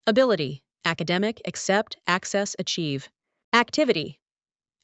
Ability, academic, accept, access, achieve. Activity,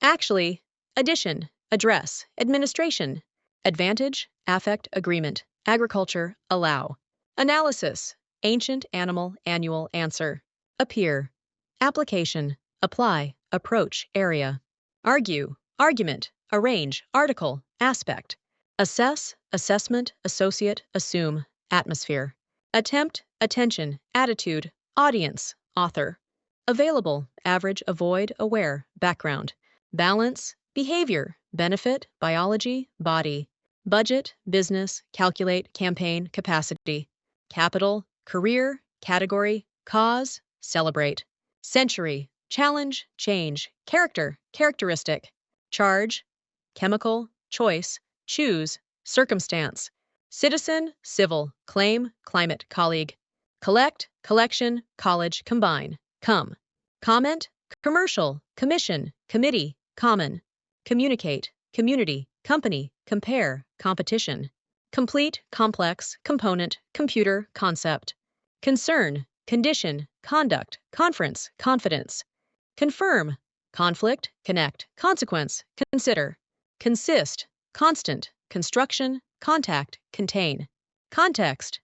actually, addition, address, administration. Advantage, affect, agreement, agriculture, allow. Analysis, ancient, animal, annual, answer. Appear, application, apply, approach, area. Argue, argument, arrange, article, aspect. Assess, assessment, associate, assume, atmosphere. Attempt, attention, attitude, audience, author. Available, average, avoid, aware, background. Balance, behavior, benefit, biology, body. Budget, business, calculate, campaign, capacity. Capital, career, category, cause, celebrate. Century, challenge, change, character, characteristic. Charge, chemical, choice, choose, circumstance. Citizen, civil, claim, climate, colleague. Collect, collection, college, combine, come. Comment, commercial, commission, committee, common. Communicate, community, company, compare, competition. Complete, complex, component, computer, concept. Concern, condition, conduct, conference, confidence. Confirm, conflict, connect, consequence, consider. Consist, constant, construction, contact, contain. Context,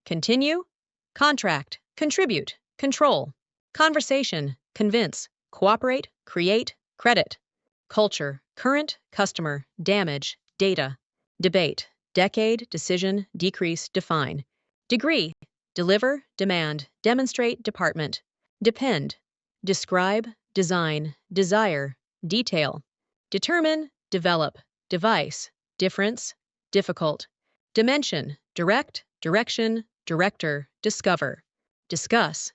continue, contract, contribute, control. Conversation, convince, cooperate, create, credit. Culture, current, customer, damage, data. Debate, decade, decision, decrease, define. Degree, deliver, demand, demonstrate, department. Depend, describe, design, desire, detail. Determine, develop, device, difference, difficult. Dimension, direct, direction, director, discover. Discuss.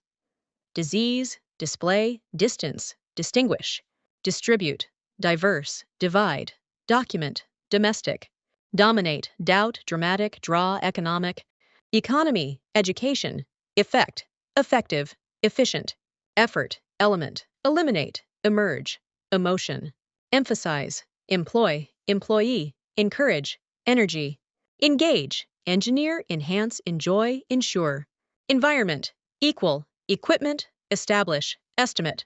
Disease, display, distance, distinguish. Distribute, diverse, divide. Document, domestic. Dominate, doubt, dramatic, draw, economic. Economy, education. Effect, effective, efficient. Effort, element, eliminate, emerge. Emotion. Emphasize, employ, employee, encourage, energy. Engage, engineer, enhance, enjoy, ensure. Environment, equal, equipment, establish, estimate.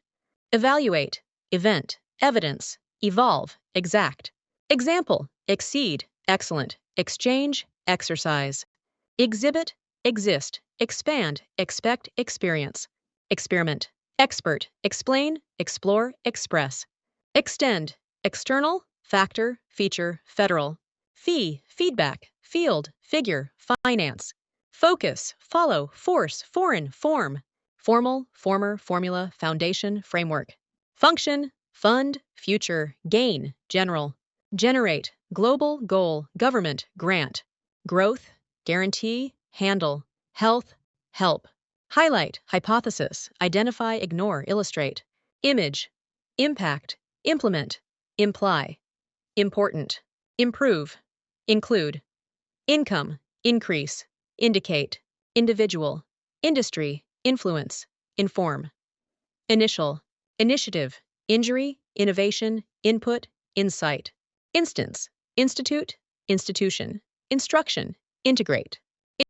Evaluate, event, evidence, evolve, exact. Example, exceed, excellent, exchange, exercise. Exhibit, exist, expand, expect, experience. Experiment, expert, explain, explore, express. Extend, external, factor, feature, federal. Fee, feedback, field, figure, finance. Focus, follow, force, foreign, form. Formal, former, formula, foundation, framework. Function, fund, future, gain, general. Generate, global, goal, government, grant. Growth, guarantee, handle. Health, help. Highlight, hypothesis, identify, ignore, illustrate. Image, impact, implement, imply. Important, improve, include. Income, increase, indicate. Individual, industry, influence, inform. Initial, initiative, injury, innovation, input, insight. Instance, institute, institution, instruction, integrate.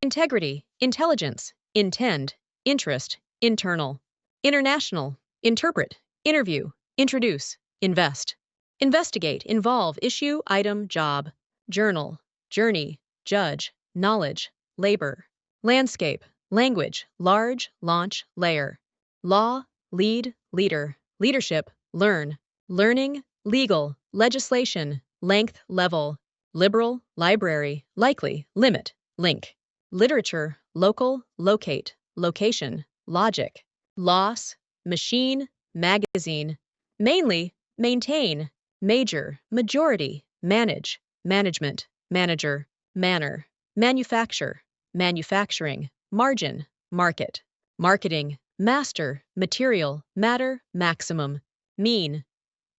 Integrity, intelligence, intend, interest, internal. International, interpret, interview, introduce, invest. Investigate, involve, issue, item, job. Journal, journey, judge, knowledge, labor. Landscape, language, large, launch, layer. Law, lead, leader, leadership, learn. Learning, legal, legislation, length, level. Liberal, library, likely, limit, link. Literature, local, locate, location, logic. Loss, machine, magazine. Mainly, maintain. Major, majority, manage, management, manager. Manner, manufacture, manufacturing. Margin, market. Marketing, master, material, matter, maximum. Mean.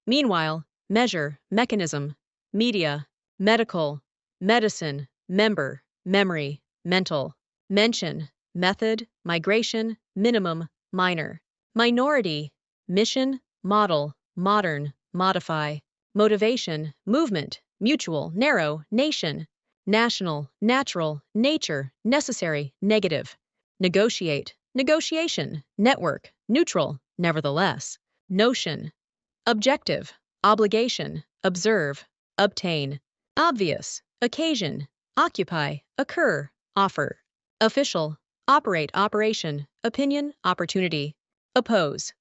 Meanwhile, measure, mechanism. Media, medical, medicine, member, memory, mental. Mention, method, migration, minimum, minor. Minority, mission, model, modern, modify. Motivation, movement, mutual, narrow, nation. National, natural, nature, necessary, negative. Negotiate, negotiation, network, neutral, nevertheless, notion, objective, obligation, observe, obtain, obvious, occasion, occupy, occur, offer, official, operate, operation, opinion, opportunity, oppose,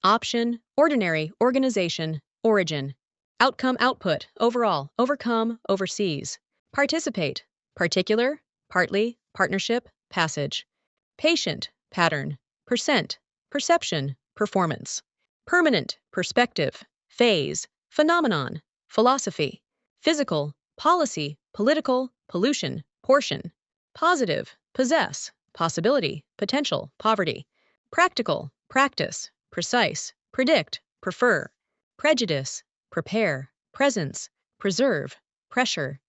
option, ordinary, organization, origin, outcome, output, overall, overcome, overseas, participate, particular, partly, partnership, passage, patient, pattern, percent, perception, performance, permanent, perspective, phase, phenomenon, philosophy, physical, policy, political, pollution, portion, positive, possess, possibility, potential, poverty, practical, practice, precise, predict, prefer, prejudice, prepare, presence, preserve, pressure,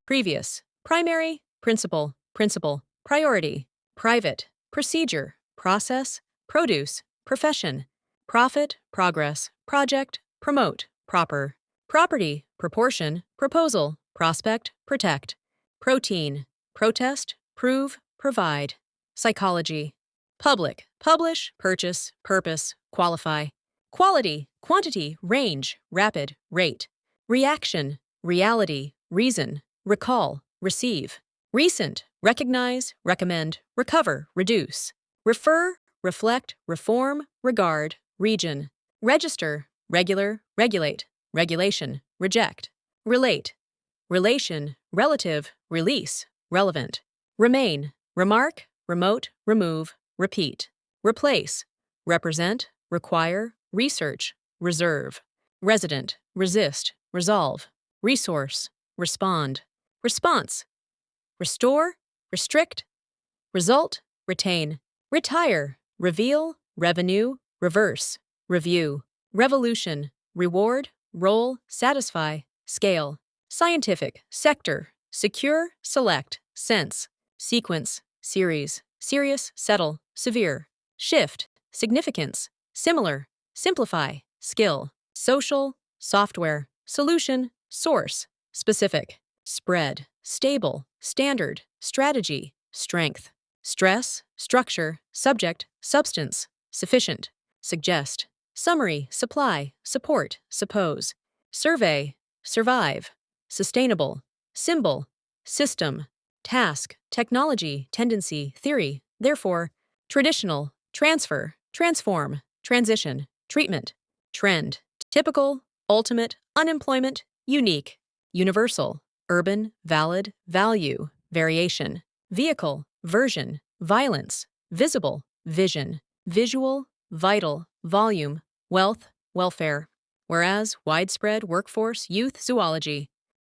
previous, primary, principal, principle, priority, private, procedure, process, produce, profession, profit, progress, project, promote, proper, property, proportion, proposal, prospect, protect, protein, protest, prove, provide, psychology, public, publish, purchase, purpose, qualify, quality, quantity, range, rapid, rate, reaction, reality, reason, recall, receive, recent, recognize, recommend, recover, reduce, refer, reflect, reform, regard, region, register, regular, regulate, regulation, reject, relate, relation, relative, release, relevant, remain, remark, remote, remove, repeat, replace, represent, require, research, reserve, resident, resist, resolve, resource, respond, response, restore, restrict, result, retain, retire, reveal, revenue, reverse, review, revolution, reward, role, satisfy, scale, scientific, sector, secure, select, sense, sequence, series, serious, settle, severe, shift, significance, similar, simplify, skill, social, software, solution, source, specific, spread, stable, standard, strategy, strength, stress, structure, subject, substance, sufficient, suggest, summary, supply, support, suppose, survey, survive, sustainable, symbol, system, task, technology, tendency, theory, therefore, traditional, transfer, transform, transition, treatment, trend, typical, ultimate, unemployment, unique, universal, urban, valid, value, variation, vehicle, version, violence, visible, vision, visual, vital, volume, wealth, welfare, whereas widespread workforce, youth, zoology,